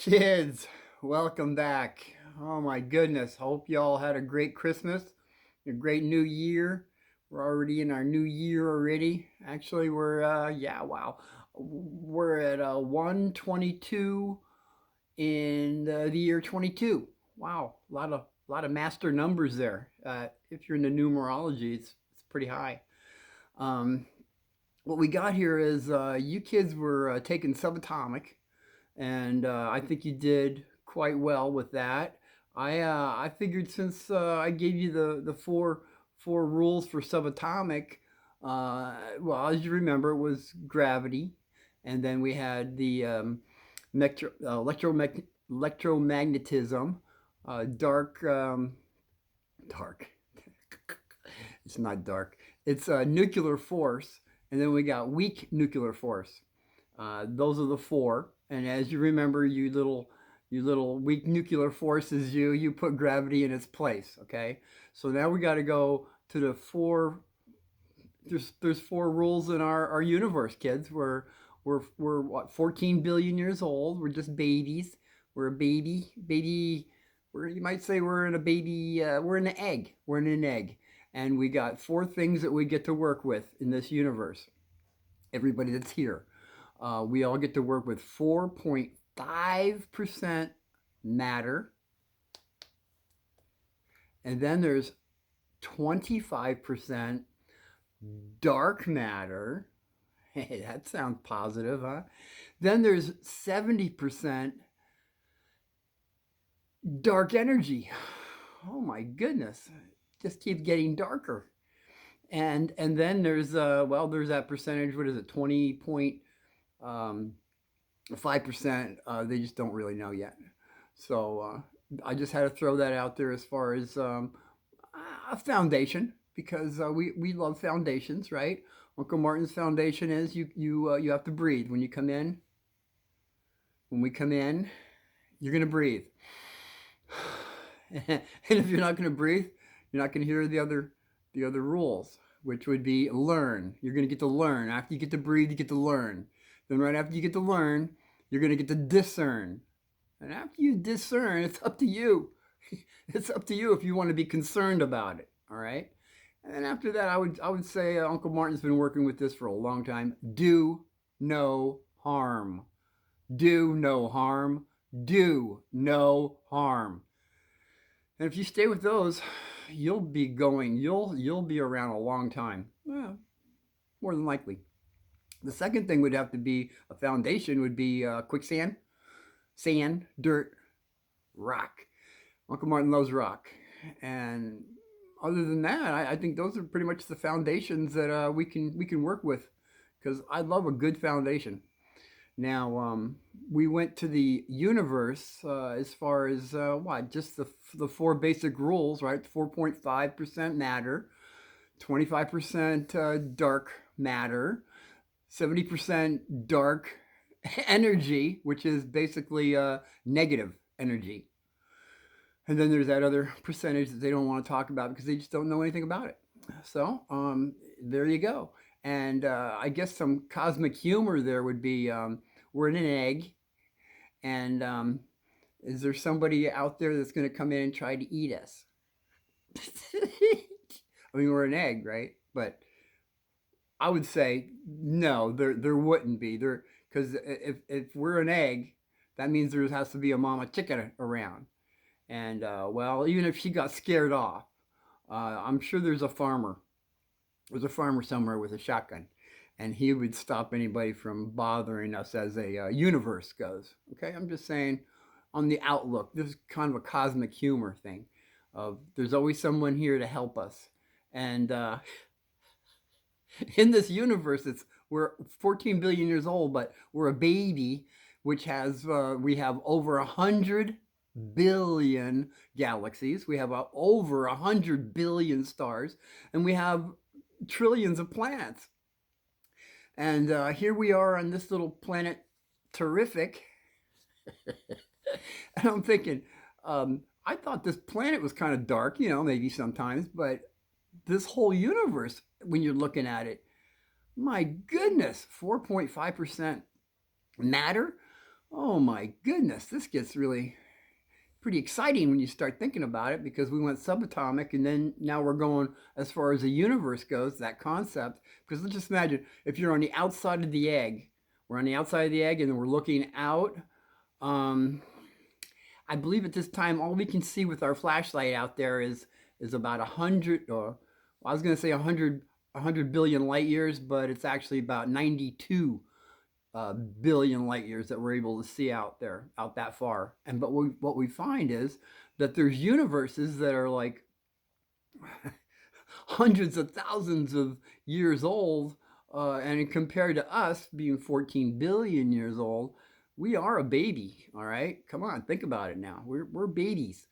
Kids, welcome back. Oh my goodness. Hope y'all had a great Christmas, a great new year. We're already in our new year already. Actually, wow. We're at 122 in the year 22. Wow, a lot of master numbers there. If you're into numerology, it's pretty high. Um, what we got here is you kids were taking subatomic, and I think you did quite well with that. I figured since I gave you the four rules for subatomic, well, as you remember, it was gravity, and then we had the electromagnetism, dark, dark. It's not dark. It's nuclear force, and then we got weak nuclear force. Those are the four. And as you remember, you little weak nuclear forces, you put gravity in its place. Okay. So now we got to go to the four. There's four rules in our universe, kids. We're what 14 billion years old. We're just babies. We're a baby. You might say we're in a baby. We're in an egg. We're in an egg, and we got four things that we get to work with in this universe. Everybody that's here. We all get to work with 4.5% matter. And then there's 25% dark matter. Hey, that sounds positive, huh? Then there's 70% dark energy. Oh my goodness. Just keep getting darker. And then there's that percentage, what is it, 5%, they just don't really know yet. So I just had to throw that out there as far as a foundation, because we love foundations, right? Uncle Martin's foundation is you have to breathe when you come in. When we come in, you're gonna breathe, and if you're not gonna breathe, you're not gonna hear the other rules, which would be learn. You're gonna get to learn. After you get to breathe, you get to learn. Then right after you get to learn, you're going to get to discern. And after you discern, it's up to you. It's up to you if you want to be concerned about it. All right. And after that, I would say Uncle Martin's been working with this for a long time. Do no harm. Do no harm. Do no harm. And if you stay with those, you'll be going. You'll be around a long time. Well, more than likely. The second thing would have to be a foundation, would be quicksand, sand, dirt, rock. Uncle Martin loves rock. And other than that, I think those are pretty much the foundations that we can work with, because I love a good foundation. Now, we went to the universe as far as what? Just the four basic rules, right? 4.5% matter, 25% dark matter, 70% dark energy, which is basically negative energy. And then there's that other percentage that they don't want to talk about because they just don't know anything about it. So there you go. And I guess some cosmic humor there would be we're in an egg, and is there somebody out there that's going to come in and try to eat us? I mean, we're an egg, right? But I would say no, there wouldn't be there, because if we're an egg, that means there has to be a mama chicken around. And well, even if she got scared off, I'm sure there's a farmer. There's a farmer somewhere with a shotgun, and he would stop anybody from bothering us as a universe goes. Okay, I'm just saying, on the outlook, this is kind of a cosmic humor thing. Of there's always someone here to help us, and in this universe, we're 14 billion years old, but we're a baby, which has we have over 100 billion galaxies. We have over 100 billion stars, and we have trillions of planets. And here we are on this little planet, terrific. And I'm thinking, I thought this planet was kind of dark, maybe sometimes, but this whole universe, when you're looking at it, my goodness, 4.5% matter. Oh my goodness, this gets really pretty exciting when you start thinking about it, because we went subatomic and then now we're going as far as the universe goes, that concept. Because let's just imagine if you're on the outside of the egg, we're on the outside of the egg and then we're looking out. Um, I believe at this time all we can see with our flashlight out there is about 100, or I was going to say 100 billion light years, but it's actually about 92 billion light years that we're able to see out there, out that far. And but what we find is that there's universes that are like hundreds of thousands of years old, and compared to us being 14 billion years old, we are a baby. All right, come on, think about it now. We're babies.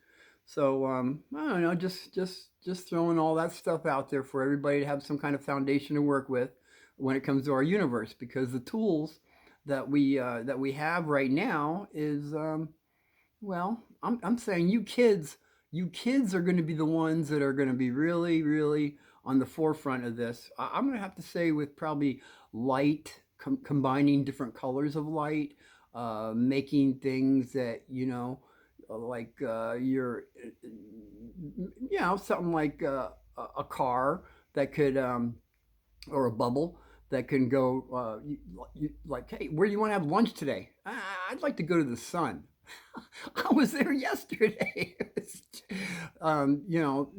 So I don't know, just throwing all that stuff out there for everybody to have some kind of foundation to work with when it comes to our universe, because the tools that we have right now is well, I'm saying you kids are going to be the ones that are going to be really, really on the forefront of this. I'm going to have to say with probably light, combining different colors of light, making things that, like you're, something like a car that could, or a bubble that can go, like, hey, where do you want to have lunch today? I'd like to go to the sun. I was there yesterday. um, you know,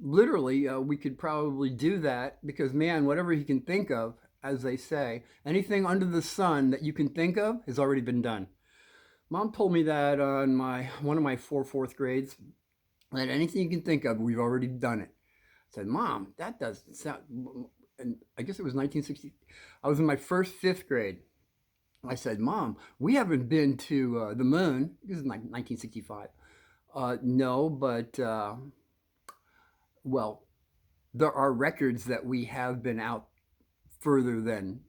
literally, we could probably do that because, man, whatever he can think of, as they say, anything under the sun that you can think of has already been done. Mom told me that on my one of my fourth grades, that anything you can think of, we've already done it. I said, Mom, that doesn't sound. And I guess it was 1960. I was in my first fifth grade. I said, Mom, we haven't been to the moon. This is like 1965. No, but, well, there are records that we have been out further than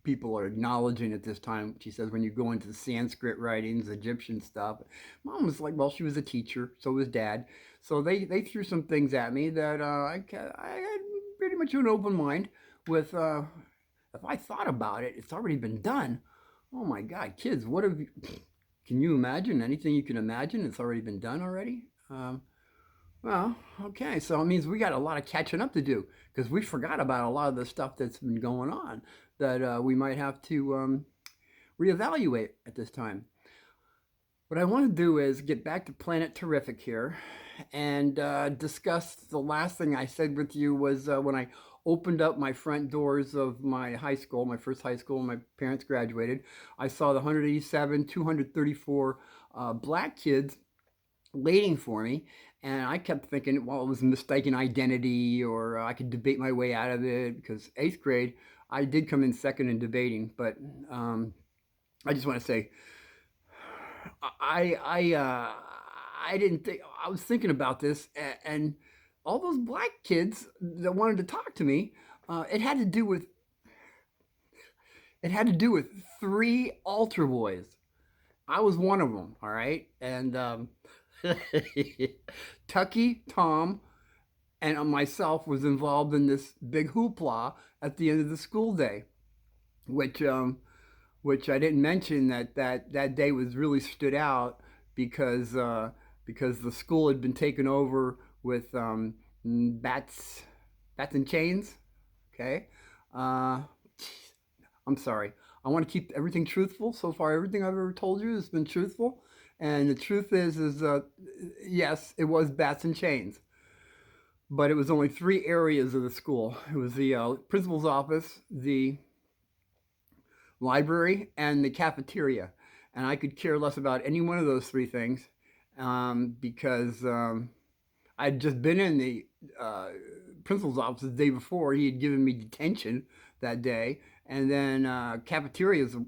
people are acknowledging at this time. She says, when you go into the Sanskrit writings, Egyptian stuff. Mom was like, well, she was a teacher, so was Dad. So they threw some things at me that I had pretty much an open mind with. If I thought about it, it's already been done. Oh my God, kids, what have you? Can you imagine anything you can imagine? It's already been done already. Well, okay, so it means we got a lot of catching up to do because we forgot about a lot of the stuff that's been going on that we might have to reevaluate at this time. What I want to do is get back to Planet Terrific here and discuss the last thing I said with you was when I opened up my front doors of my high school, my first high school, my parents graduated. I saw the 187, 234 black kids waiting for me. And I kept thinking, well, it was mistaken identity, or I could debate my way out of it because eighth grade, I did come in second in debating. But I just want to say, I I uh, I didn't think I was thinking about this, and all those black kids that wanted to talk to me, it had to do with three altar boys. I was one of them, all right, and Tucky, Tom, and myself was involved in this big hoopla at the end of the school day, which which I didn't mention that day was really stood out because because the school had been taken over with bats and chains. Okay, uh, I'm sorry. I want to keep everything truthful. So far, everything I've ever told you has been truthful, and the truth is yes, it was bats and chains, but it was only three areas of the school. It was the principal's office, the library, and the cafeteria. And I could care less about any one of those three things because I'd just been in the principal's office the day before. He had given me detention that day. And then cafeteria is the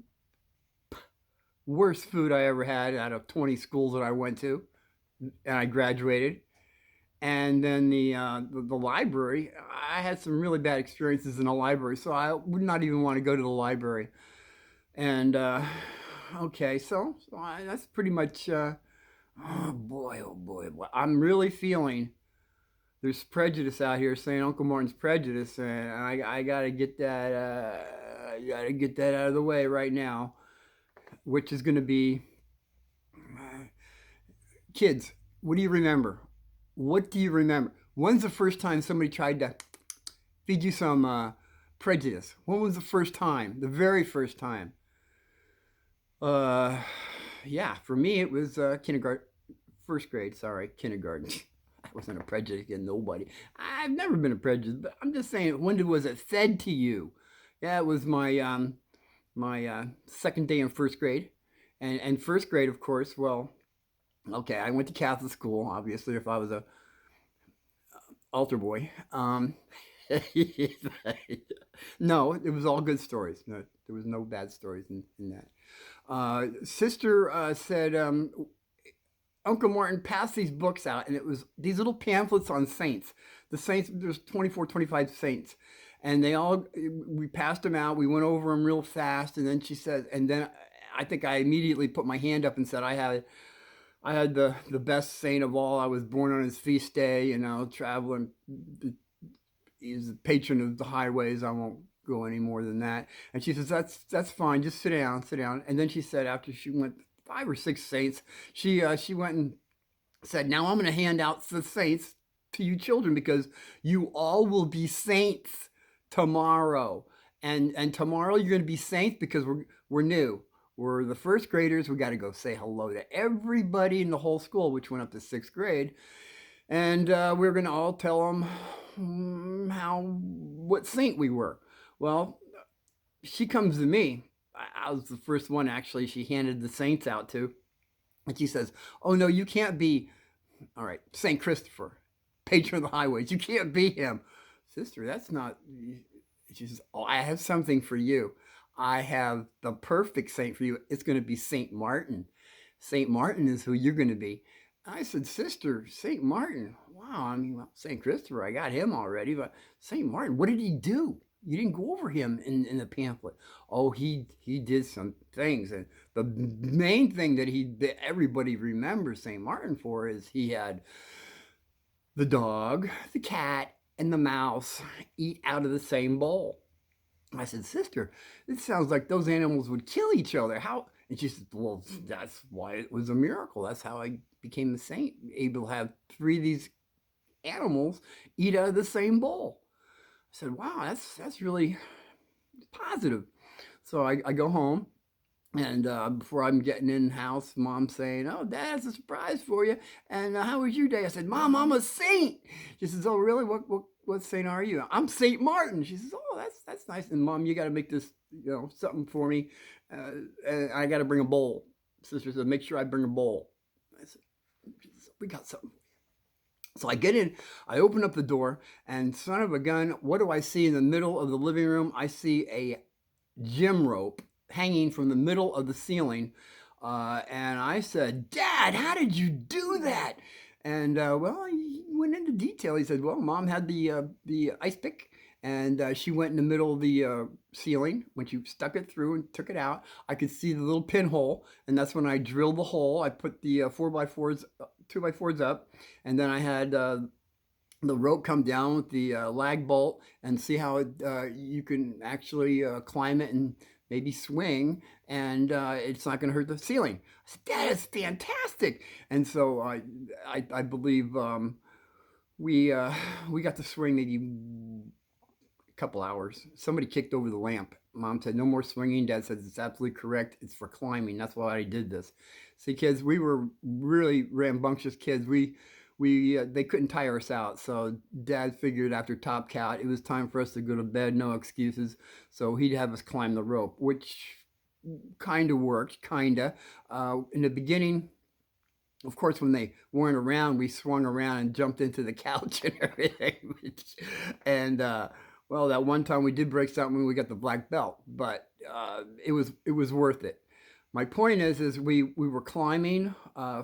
worst food I ever had out of 20 schools that I went to. And I graduated. And then the library, I had some really bad experiences in the library. So I would not even want to go to the library. And okay, that's pretty much. Oh boy, oh boy, boy, I'm really feeling there's prejudice out here saying Uncle Martin's prejudice, and I gotta get that. I gotta get that out of the way right now. which is going to be kids. What do you remember? What do you remember? When's the first time somebody tried to feed you some prejudice? When was the first time? The very first time? Uh, yeah, for me it was kindergarten, first grade. Sorry, kindergarten. I wasn't a prejudice against nobody. I've never been a prejudice, but I'm just saying, when was it fed to you? Yeah, it was my second day in first grade, and first grade, of course. Well, okay, I went to Catholic school. Obviously, if I was a altar boy, no, it was all good stories. No, there was no bad stories in that. Sister said, Uncle Martin passed these books out, and it was these little pamphlets on saints. The saints, there's 24, 25 saints. And we passed them out. We went over them real fast. And then she said, and then I think I immediately put my hand up and said, I had the best saint of all. I was born on his feast day, traveling. He's the patron of the highways. I won't go any more than that. And she says, that's fine. Just sit down, sit down. And then she said, after she went 5 or 6 saints, she went and said, now I'm going to hand out the saints to you children, because you all will be saints tomorrow. And tomorrow you're going to be saints, because we're new. We're the first graders. We got to go say hello to everybody in the whole school, which went up to 6th grade. And we're going to all tell them what saint we were. Well, she comes to me. I was the first one, actually, she handed the saints out to. And she says, oh, no, you can't be, all right, St. Christopher, patron of the highways. You can't be him. Sister, that's not, she says, oh, I have something for you. I have the perfect saint for you. It's going to be St. Martin. St. Martin is who you're going to be. I said, Sister, St. Martin. Wow, I mean, well, St. Christopher, I got him already, but St. Martin, what did he do? You didn't go over him in the pamphlet. Oh, he did some things. And the main thing that everybody remembers St. Martin for is he had the dog, the cat, and the mouse eat out of the same bowl. I said, Sister, it sounds like those animals would kill each other. How? And she said, well, that's why it was a miracle. That's how I became a saint, able to have 3 of these animals eat out of the same bowl. I said, wow, that's really positive. So I go home, and before I'm getting in the house, Mom's saying, oh, Dad has a surprise for you. And how was your day? I said, Mom, I'm a saint. She says, oh, really? What saint are you? I'm St. Martin. She says, oh, that's nice. And Mom, you got to make this, something for me. And I got to bring a bowl. Sister said, make sure I bring a bowl. I said, we got something. So I get in, I open up the door, and son of a gun, what do I see in the middle of the living room? I see a gym rope hanging from the middle of the ceiling. And I said, Dad, how did you do that? And well, he went into detail. He said, well, Mom had the ice pick, and she went in the middle of the ceiling. When she stuck it through and took it out, I could see the little pinhole, and that's when I drilled the hole. I put the 4x4s, 2x4s up, and then I had the rope come down with the lag bolt, and see how you can actually climb it and maybe swing, and it's not going to hurt the ceiling. I said, Dad, it's fantastic. And so I believe we got to swing maybe a couple hours. Somebody kicked over the lamp. Mom said, no more swinging. Dad said, it's absolutely correct. It's for climbing. That's why I did this. See, kids, we were really rambunctious kids. They couldn't tire us out. So Dad figured after Top Cat, it was time for us to go to bed. No excuses. So he'd have us climb the rope, which kind of worked, kind of. In the beginning, of course, when they weren't around, we swung around and jumped into the couch and everything. And well, that one time we did break something when we got the black belt, but it was worth it. My point is we were climbing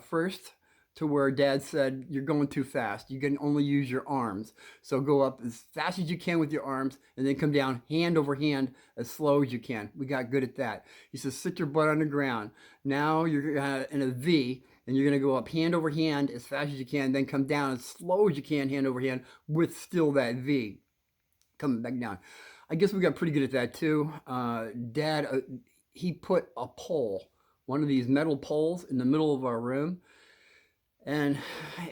first to where Dad said, you're going too fast. You can only use your arms. So go up as fast as you can with your arms, and then come down hand over hand as slow as you can. We got good at that. He says, sit your butt on the ground. Now you're in a V, and you're going to go up hand over hand as fast as you can, then come down as slow as you can, hand over hand, with still that V. Coming back down. I guess we got pretty good at that too. Dad, he put a pole one of these metal poles in the middle of our room. And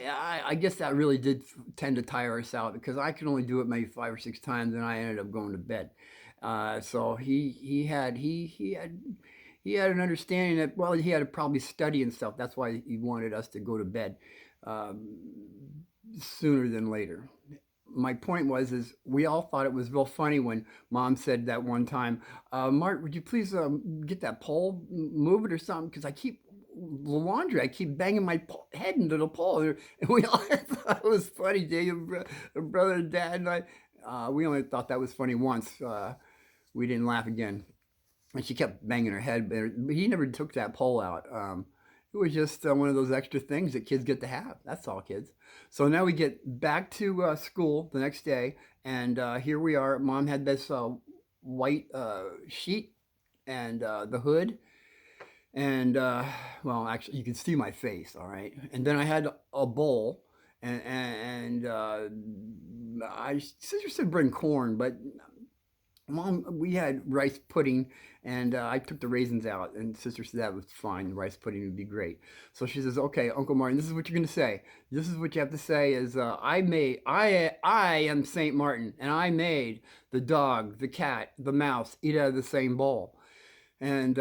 I guess that really did tend to tire us out because I could only do it maybe 5 or 6 times, and I ended up going to bed. So he had an understanding that, well, he had to probably study and stuff. That's why he wanted us to go to bed um, sooner than later. My point was, is we all thought it was real funny when Mom said that one time, Mark, would you please get that pole, move it or something? Because I keep the laundry, I keep banging my head into the pole. And we all thought it was funny. Dave, brother, dad, and I, we only thought that was funny once. We didn't laugh again. And she kept banging her head, but he never took that pole out. It was just one of those extra things that kids get to have. That's all, kids. So now we get back to school the next day, and here we are. Mom had this white sheet and the hood, and well, actually, you can see my face, all right. And then I had a bowl, and sister said bring corn, but Mom, we had rice pudding, and I took the raisins out, and Sister said that was fine. The rice pudding would be great. So she says, "Okay, Uncle Martin, this is what you're going to say. This is what you have to say: is I am Saint Martin, and I made the dog, the cat, the mouse eat out of the same bowl." And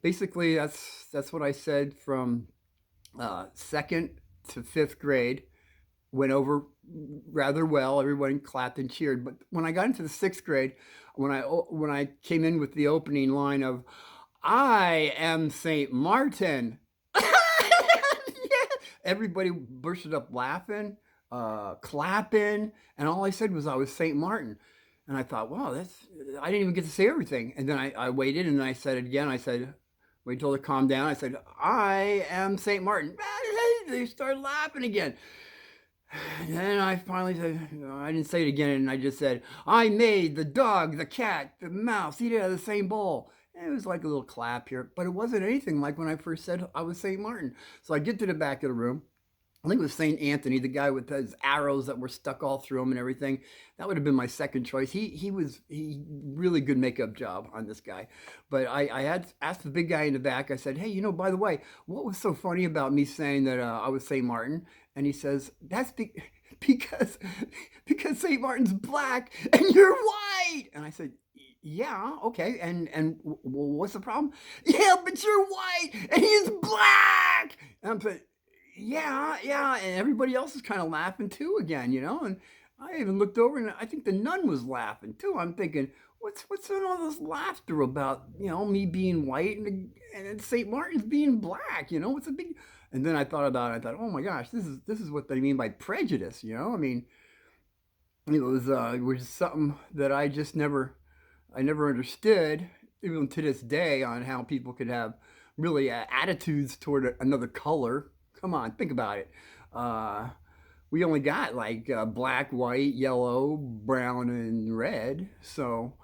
basically, that's what I said from second to fifth grade. Went over rather well. Everyone clapped and cheered. But when I got into the sixth grade, when I came in with the opening line of "I am Saint Martin," everybody bursted up laughing, clapping, and all I said was I was Saint Martin. And I thought, wow, I didn't even get to say everything. And then I waited, and I said it again. I said, wait till it calmed down. I said, I am Saint Martin. They started laughing again. And then I finally said, I didn't say it again, and I just said, I made the dog, the cat, the mouse eat out of the same bowl. And it was like a little clap here, but it wasn't anything like when I first said I was St. Martin. So I get to the back of the room. I think it was St. Anthony, the guy with his arrows that were stuck all through him and everything. That would have been my second choice. He really good makeup job on this guy. But I had asked the big guy in the back. I said, hey, by the way, what was so funny about me saying that I was St. Martin? And he says, that's because St. Martin's black and you're white. And I said, yeah, okay. And what's the problem? Yeah, but you're white and he's black. And I'm saying, yeah, and everybody else is kind of laughing too again, and I even looked over and I think the nun was laughing too. I'm thinking, what's in all this laughter about, me being white and St. Martin's being black, what's the big... And then I thought about it. I thought, oh my gosh, this is what they mean by prejudice, I mean, it was something that I never understood, even to this day, on how people could have really attitudes toward another color. Come on, think about it. We only got like black, white, yellow, brown, and red. So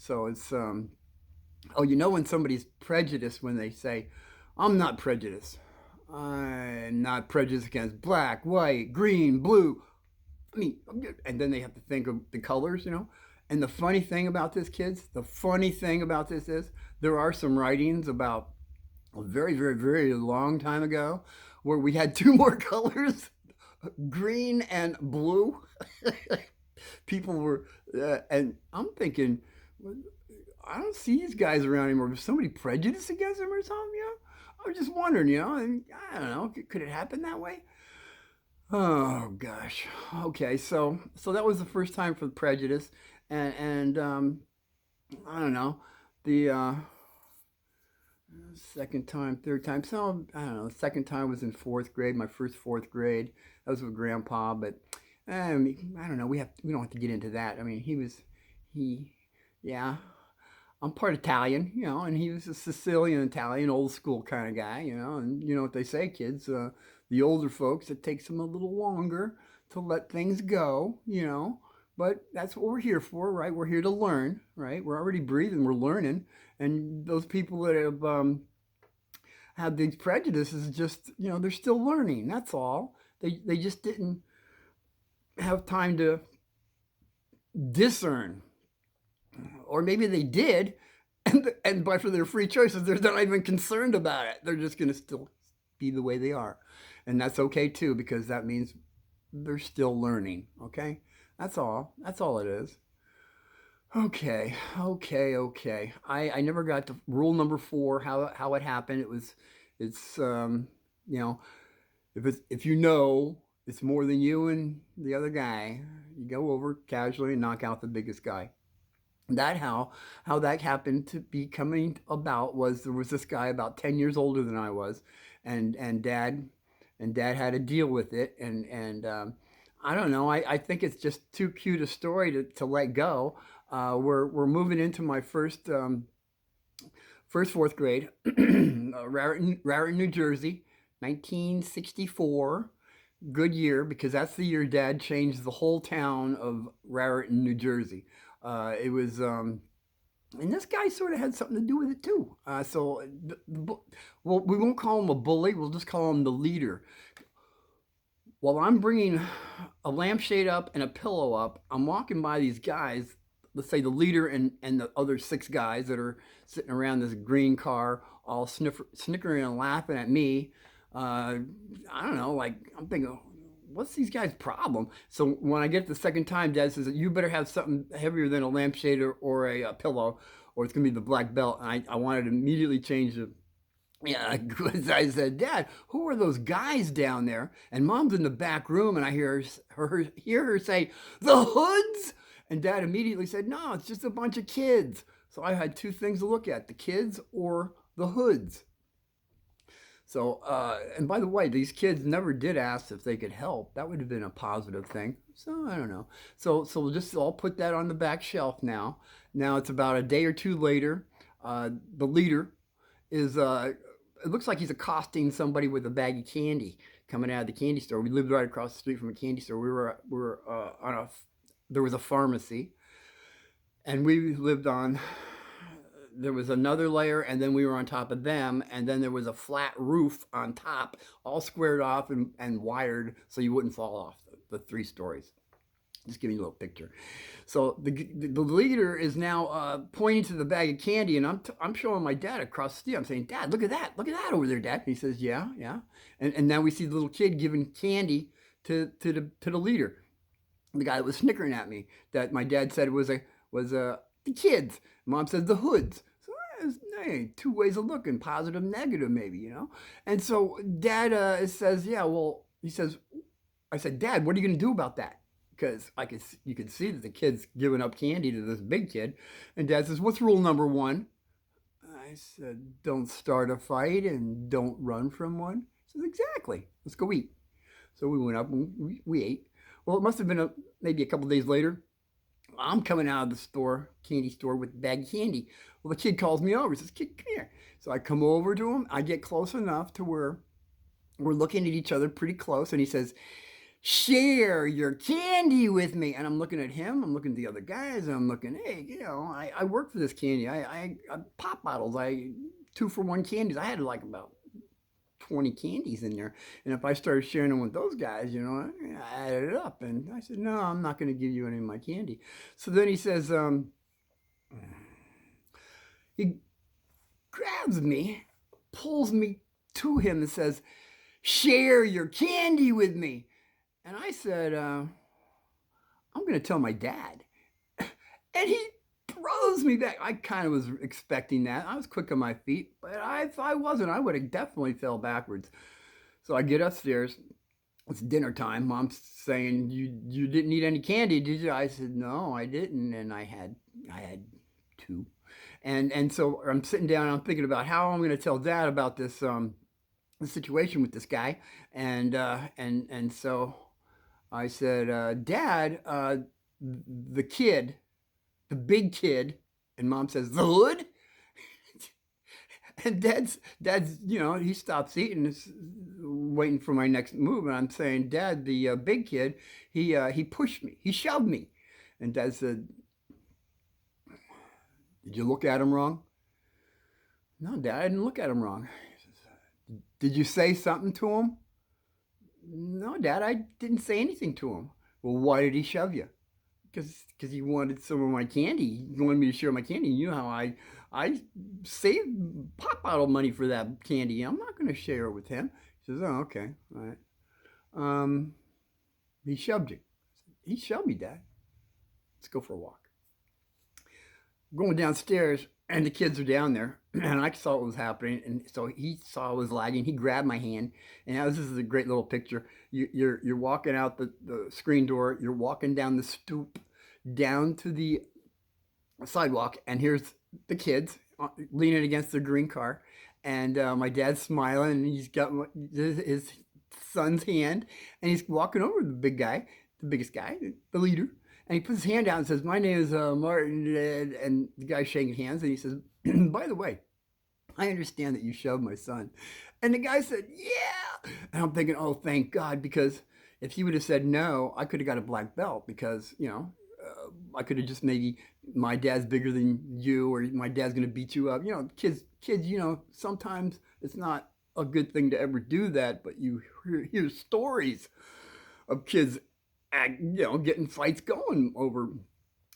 it's when somebody's prejudiced when they say, "I'm not prejudiced. I'm not prejudiced against black, white, green, blue." I mean, and then they have to think of the colors, And the funny thing about this, kids, is there are some writings about a very, very, very long time ago where we had two more colors, green and blue. People were, and I'm thinking, I don't see these guys around anymore. Was somebody prejudiced against them or something? I was just wondering, and I don't know, could it happen that way? Oh gosh. Okay, so that was the first time for the prejudice, and I don't know, the second time, third time. So I don't know. The second time was in fourth grade. My first fourth grade. That was with Grandpa. But I don't know. We don't have to get into that. I mean, yeah. I'm part Italian, and he was a Sicilian Italian, old school kind of guy, And you know what they say, kids. The older folks, it takes them a little longer to let things go, But that's what we're here for, right? We're here to learn, right? We're already breathing. We're learning. And those people that have these prejudices, just, they're still learning. That's all. They just didn't have time to discern. Or maybe they did, And by for their free choices, they're not even concerned about it. They're just going to still be the way they are. And that's okay too, because that means they're still learning. Okay? That's all. That's all it is. Okay, okay. I never got to rule number 4, how it happened. It's you know, if you know it's more than you and the other guy, you go over casually and knock out the biggest guy. That how that happened to be coming about was there was this guy about 10 years older than I was, and dad had to deal with it, and I don't know. I think it's just too cute a story to let go. We're moving into my first fourth grade, Raritan, New Jersey, 1964. Good year, because that's the year Dad changed the whole town of Raritan, New Jersey. It was, and this guy sort of had something to do with it too. Well, we won't call him a bully. We'll just call him the leader. While I'm bringing a lampshade up and a pillow up, I'm walking by these guys, let's say the leader and the other 6 guys that are sitting around this green car, all snickering and laughing at me. I don't know, like, I'm thinking, what's these guys' problem? So when I get the second time, Dad says, you better have something heavier than a lampshade or a pillow, or it's going to be the black belt. And I wanted to immediately change the. Yeah, because I said, Dad, who are those guys down there? And Mom's in the back room, and I hear her say, the Hoods? And Dad immediately said, no, it's just a bunch of kids. So I had 2 things to look at, the kids or the Hoods. So, and by the way, these kids never did ask if they could help. That would have been a positive thing. So I don't know. So we'll just all put that on the back shelf now. Now it's about a day or 2 later. The leader is it looks like he's accosting somebody with a bag of candy coming out of the candy store. We lived right across the street from a candy store. We were on there was a pharmacy, and we lived on. There was another layer, and then we were on top of them, and then there was a flat roof on top, all squared off and wired so you wouldn't fall off the 3 stories. Just giving you a little picture. So the leader is now pointing to the bag of candy, and I'm showing my dad across the street. I'm saying, Dad, look at that over there, Dad. And he says, yeah. And now we see the little kid giving candy to the leader, the guy that was snickering at me, that my dad said was the kids. Mom said the Hoods. So hey, 2 ways of looking, positive, negative, maybe, And so Dad says, yeah, well, he says, I said, Dad, what are you going to do about that? Because you could see that the kid's giving up candy to this big kid. And Dad says, what's rule number 1? I said, don't start a fight and don't run from one. He says, exactly. Let's go eat. So we went up and we ate. Well, it must have been maybe a couple days later. I'm coming out of the candy store with a bag of candy. Well, the kid calls me over. He says, kid, come here. So I come over to him. I get close enough to where we're looking at each other pretty close. And he says, share your candy with me. And I'm looking at him, I'm looking at the other guys, and I'm looking, hey, I work for this candy. I pop bottles, 2-for-1 candies. I had like about 20 candies in there. And if I started sharing them with those guys, I added it up. And I said, no, I'm not going to give you any of my candy. So then he says, he grabs me, pulls me to him and says, share your candy with me. And I said, I'm going to tell my dad. And he throws me back. I kind of was expecting that. I was quick on my feet, but if I wasn't, I would have definitely fell backwards. So I get upstairs. It's dinner time. Mom's saying, you didn't eat any candy, did you? I said, no, I didn't. And I had 2. And so I'm sitting down and I'm thinking about how I'm going to tell Dad about this the situation with this guy. And so I said, Dad, the kid, the big kid, and Mom says, the Hood? And Dad's, he stops eating, is waiting for my next move, and I'm saying, Dad, the big kid, he pushed me, he shoved me. And Dad said, did you look at him wrong? No, Dad, I didn't look at him wrong. He says, did you say something to him? No, Dad, I didn't say anything to him. Well, why did he shove you? Because he wanted some of my candy. He wanted me to share my candy. You know how I saved pop bottle money for that candy. I'm not going to share it with him. He says, oh, okay. All right. Um, he shoved you. He shoved me, Dad. Let's go for a walk. Going downstairs, and the kids are down there, and I saw what was happening, and so he saw I was lagging. He grabbed my hand, and now this is a great little picture. You're walking out the screen door. You're walking down the stoop, down to the sidewalk, and here's the kids leaning against the green car, and my dad's smiling, and he's got his son's hand, and he's walking over to the big guy, the biggest guy, the leader, and he puts his hand out and says, "My name is Martin," and the guy's shaking hands, and he says, "By the way, I understand that you shoved my son," and the guy said, "Yeah," and I'm thinking, "Oh, thank God," because if he would have said no, I could have got a black belt because I could have just maybe my dad's bigger than you or my dad's gonna beat you up. Kids. Sometimes it's not a good thing to ever do that, but you hear stories of kids, getting fights going over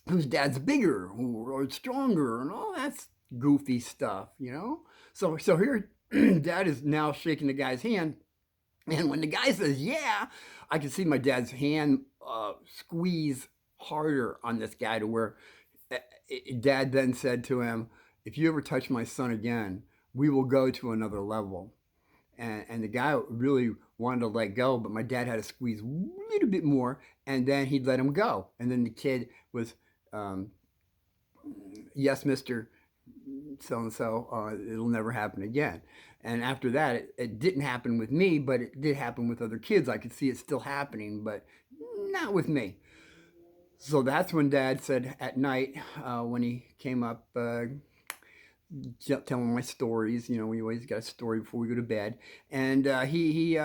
whose dad's bigger or stronger and all that's goofy stuff. So here, dad is now shaking the guy's hand, and when the guy says yeah, I can see my dad's hand squeeze harder on this guy to where dad then said to him, "If you ever touch my son again, we will go to another level." And the guy really wanted to let go, but my dad had to squeeze a little bit more, and then he'd let him go. And then the kid was, "Yes, Mister So and so, it'll never happen again." And after that, it didn't happen with me, but it did happen with other kids. I could see it still happening, but not with me. So that's when Dad said at night, when he came up, telling my stories. We always got a story before we go to bed, and he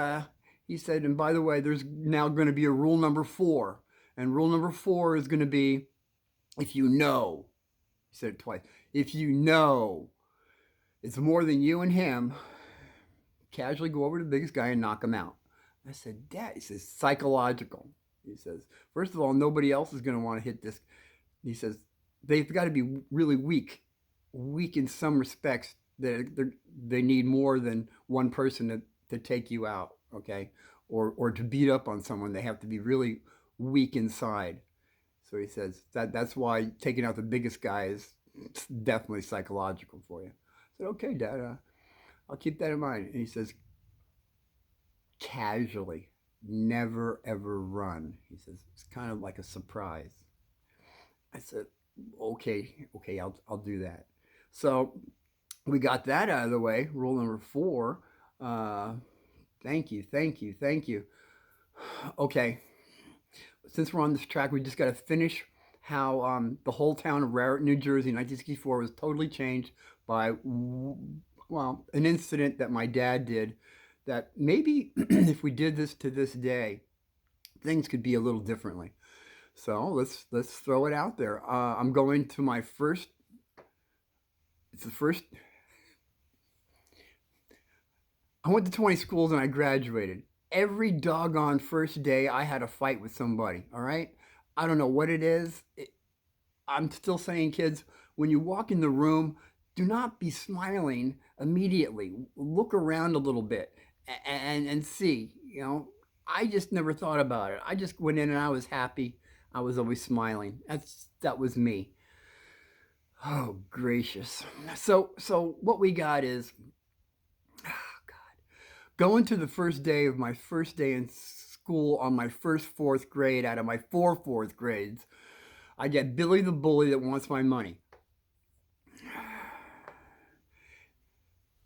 said, "And by the way, there's now going to be a rule number 4, and rule number 4 is going to be, if you know," he said it twice, "if you know it's more than you and him, casually go over to the biggest guy and knock him out." I said, "Dad," he says, "psychological." He says, "First of all, nobody else is going to want to hit this." He says, "They've got to be really weak in some respects, that they need more than one person to take you out, okay? Or to beat up on someone, they have to be really weak inside." So he says that's why taking out the biggest guy is definitely psychological for you. I said, "Okay, Dad, I'll keep that in mind." And he says, "Casually, never ever run." He says, "It's kind of like a surprise." I said, okay, I'll do that. So we got that out of the way. Rule number 4. Thank you. Okay, since we're on this track, we just got to finish how the whole town of Raritan, New Jersey, in 1964 was totally changed by, well, an incident that my dad did that maybe if we did this to this day, things could be a little differently. So let's throw it out there. I'm going to my first. It's the first. I went to 20 schools and I graduated. Every doggone first day, I had a fight with somebody. All right. I don't know what it is. I'm still saying, kids, when you walk in the room, do not be smiling immediately. Look around a little bit and see. I just never thought about it. I just went in and I was happy. I was always smiling. That was me. Oh, gracious. So what we got is, oh God, going to the first day of my first day in school on my first fourth grade out of my 4 fourth grades. I get Billy the bully that wants my money.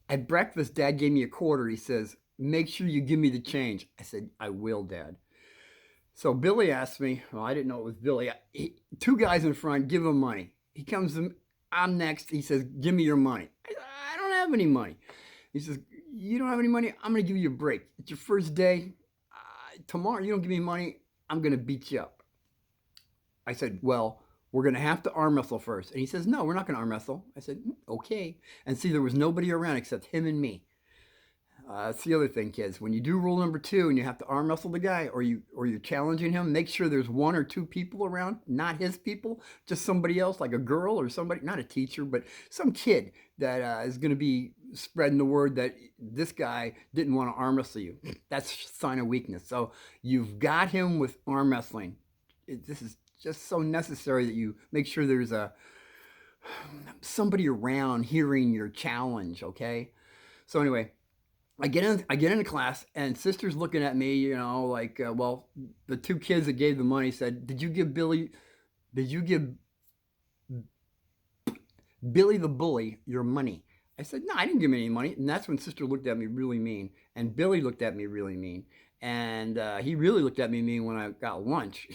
At breakfast, Dad gave me a quarter. He says, "Make sure you give me the change." I said, "I will, Dad." So Billy asked me, well, I didn't know it was Billy. 2 guys in front, give him money. He comes to me, I'm next. He says, "Give me your money." I don't have any money. He says, "You don't have any money? I'm going to give you a break. It's your first day. Tomorrow, you don't give me money, I'm going to beat you up." I said, "Well, we're going to have to arm wrestle first." And he says, "No, we're not going to arm wrestle." I said, "Okay." And see, there was nobody around except him and me. That's the other thing, kids. When you do rule number 2 and you have to arm wrestle the guy, or you're challenging him, make sure there's 1 or 2 people around, not his people, just somebody else, like a girl or somebody, not a teacher, but some kid that is going to be spreading the word that this guy didn't want to arm wrestle you. That's a sign of weakness. So you've got him with arm wrestling. This is just so necessary that you make sure there's somebody around hearing your challenge. Okay. So anyway, I get into class, and sister's looking at me, like, well, the 2 kids that gave the money said, did you give Billy the bully your money? I said, no, I didn't give him any money. And that's when sister looked at me really mean, and Billy looked at me really mean, and he really looked at me mean when I got lunch,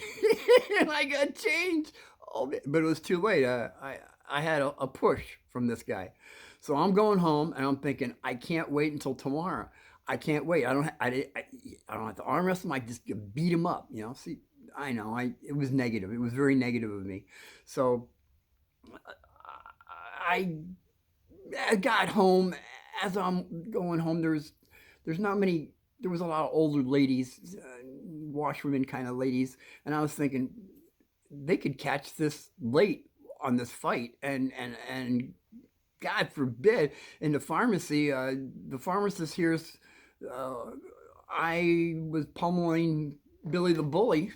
and I got change. Oh, but it was too late. I had a push from this guy. So I'm going home, and I'm thinking, I can't wait until tomorrow. I can't wait. I don't have to arm wrestle him. I just beat him up. See, I know. It was negative. It was very negative of me. So I got home. As I'm going home, there's not many. There was a lot of older ladies, washwomen kind of ladies, and I was thinking they could catch this late on this fight, and God forbid, in the pharmacy, the pharmacist hears I was pummeling Billy the bully.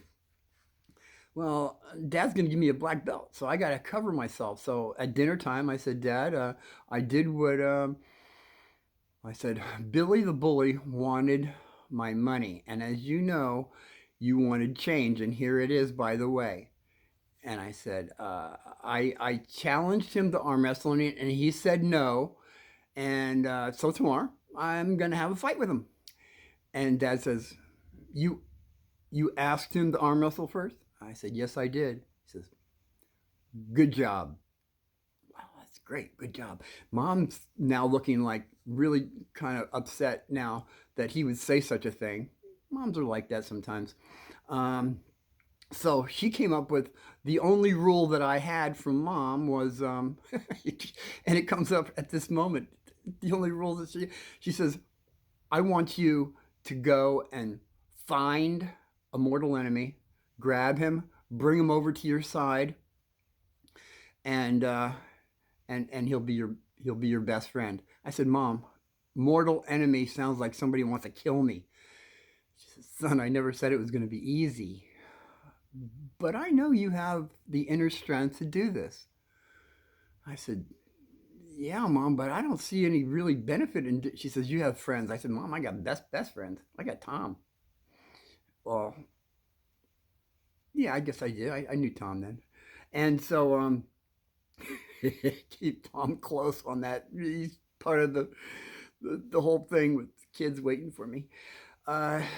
Well, Dad's going to give me a black belt, so I got to cover myself. So at dinner time, I said, Dad, I did what I said. Billy the bully wanted my money, and as you know, you wanted change, and here it is, by the way. And I said, I challenged him to arm wrestling, and he said no. And so tomorrow, I'm going to have a fight with him. And Dad says, you asked him to arm wrestle first? I said, yes, I did. He says, good job. Wow, that's great. Good job. Mom's now looking like really kind of upset now that he would say such a thing. Moms are like that sometimes. So she came up with the only rule that I had from Mom was, and it comes up at this moment. The only rule that she says, I want you to go and find a mortal enemy, grab him, bring him over to your side, and he'll be your best friend. I said, Mom, mortal enemy sounds like somebody wants to kill me. She said, son, I never said it was going to be easy. But I know you have the inner strength to do this. I said, yeah, Mom, but I don't see any really benefit in. She says, you have friends. I said, Mom, I got best friends. I got Tom. Well, yeah, I guess I did. I knew Tom then. And so keep Tom close on that. He's part of the whole thing with kids waiting for me.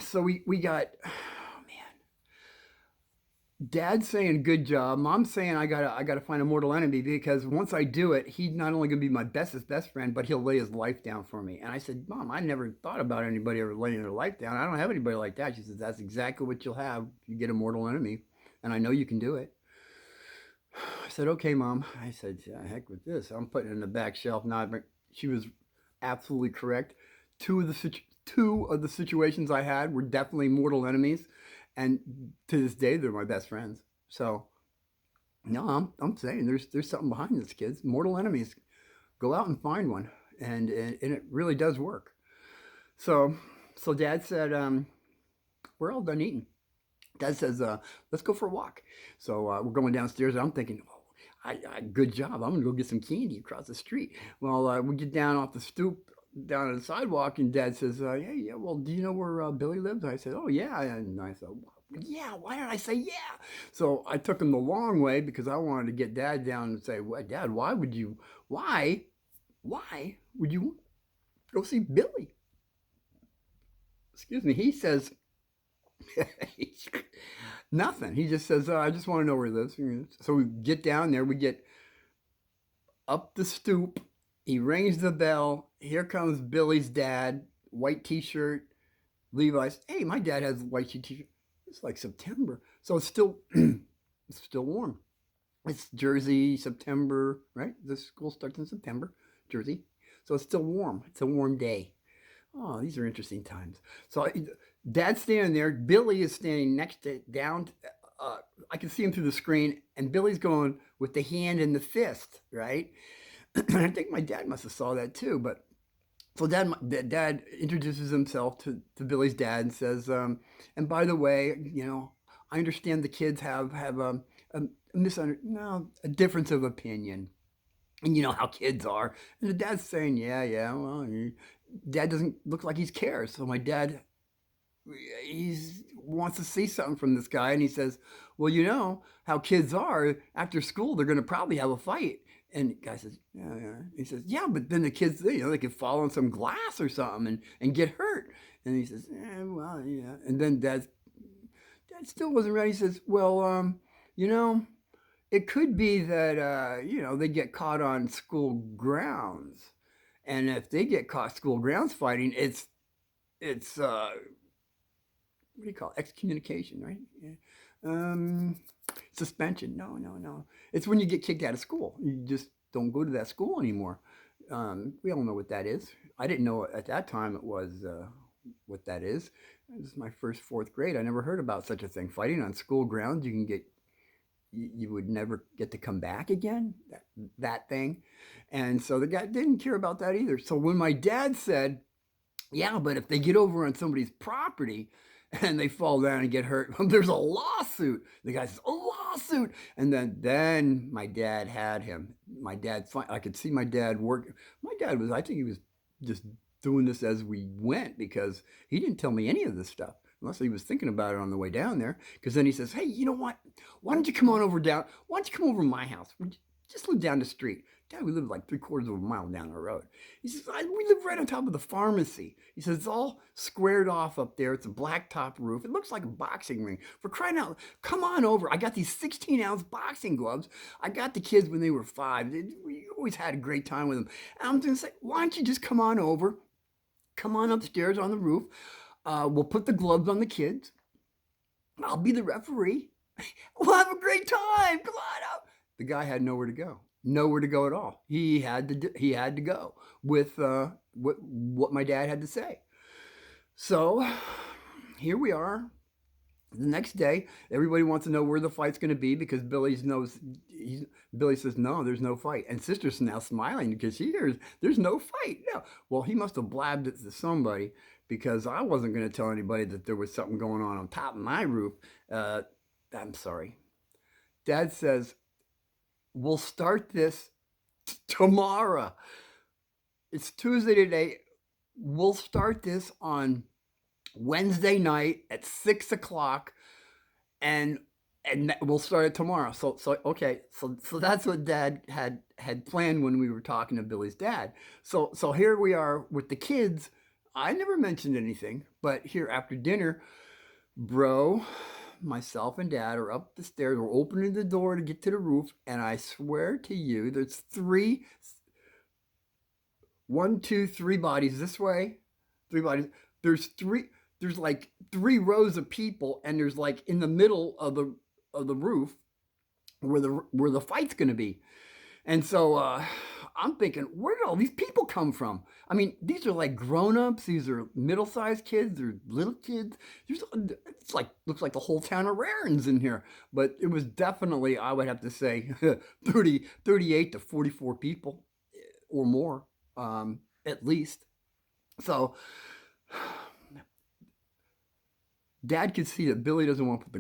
So we got... Dad's saying good job. Mom's saying I gotta find a mortal enemy, because once I do it, he's not only gonna be my best friend, but he'll lay his life down for me. And I said, Mom, I never thought about anybody ever laying their life down. I don't have anybody like that. She says, that's exactly what you'll have if you get a mortal enemy, and I know you can do it. I said, okay, Mom. I said, yeah, heck with this. I'm putting it in the back shelf now. She was absolutely correct. Two of the situations I had were definitely mortal enemies. And to this day, they're my best friends. So, no, I'm saying there's something behind this, kids. Mortal enemies. Go out and find one, and it really does work. So Dad said, we're all done eating. Dad says, let's go for a walk. So we're going downstairs, and I'm thinking, oh, good job. I'm gonna go get some candy across the street. Well, we get down off the stoop, down on the sidewalk, and Dad says, yeah, well, do you know where Billy lives? I said, oh, yeah. And I said, yeah, why did I say yeah? So I took him the long way, because I wanted to get Dad down and say, well, Dad, why would you go see Billy? Excuse me. He says, nothing. He just says, I just want to know where he lives. So we get down there, we get up the stoop. He rings the bell. Here comes Billy's dad, white t-shirt, Levi's. Hey, my dad has a white t-shirt. It's like September. So it's still warm. It's Jersey, September, right? The school starts in September, Jersey. So it's still warm. It's a warm day. Oh, these are interesting times. So Dad's standing there. Billy is standing next to down. Uh, I can see him through the screen, and Billy's going with the hand and the fist, right? I think my dad must have saw that too. But so dad introduces himself to Billy's dad and says, and by the way, I understand the kids have a no, a difference of opinion. And you know how kids are. And the dad's saying, yeah, well, dad doesn't look like he cares. So my dad, he's wants to see something from this guy. And he says, well, you know how kids are. After school, they're going to probably have a fight. And the guy says, yeah. He says, yeah, but then the kids, they could fall on some glass or something and get hurt. And he says, well, yeah. And then dad still wasn't ready. He says, well, you know, it could be that they get caught on school grounds, and if they get caught school grounds fighting, it's what do you call it? Excommunication, right? Yeah. Suspension. No. It's when you get kicked out of school. You just don't go to that school anymore. We all know what that is. I didn't know at that time it was what that is. This is my first fourth grade. I never heard about such a thing. Fighting on school grounds, you would never get to come back again, that thing. And so the guy didn't care about that either. So when my dad said, yeah, but if they get over on somebody's property and they fall down and get hurt, there's a lawsuit. The guy says, a lawsuit. And then my dad had him. I could see my dad work. I think he was just doing this as we went, because he didn't tell me any of this stuff. Unless he was thinking about it on the way down there. Because then he says, hey, you know what? Why don't you come over to my house? We just live down the street. Dad, we live like 3/4 of a mile down the road. He says, we live right on top of the pharmacy. He says, it's all squared off up there. It's a blacktop roof. It looks like a boxing ring. For crying out, come on over. I got these 16-ounce boxing gloves. I got the kids when they were 5. We always had a great time with them. And I'm going to say, why don't you just come on over? Come on upstairs on the roof. We'll put the gloves on the kids. I'll be the referee. We'll have a great time. Come on up. The guy had nowhere to go. Nowhere to go at all. He had to go with what my dad had to say. So here we are. The next day, everybody wants to know where the fight's going to be, because Billy says, no, there's no fight. And Sister's now smiling because she hears there's no fight. No. Well, he must have blabbed it to somebody, because I wasn't going to tell anybody that there was something going on top of my roof. I'm sorry. Dad says, we'll start this tomorrow. It's Tuesday today. We'll start this on Wednesday night at 6 o'clock, and we'll start it tomorrow. So that's what Dad had planned when we were talking to Billy's dad. So here we are with the kids. I never mentioned anything, but here after dinner, bro, myself and Dad are up the stairs. We're opening the door to get to the roof, and I swear to you, there's 3 bodies this way, 3 bodies. There's like 3 rows of people, and there's like in the middle of the roof where the fight's going to be. And so I'm thinking, where did all these people come from? I mean, these are like grown-ups. These are middle-sized kids. They're little kids. Looks like the whole town of Raren's in here. But it was definitely, I would have to say, 38 to 44 people or more, at least. So Dad could see that Billy doesn't want to put the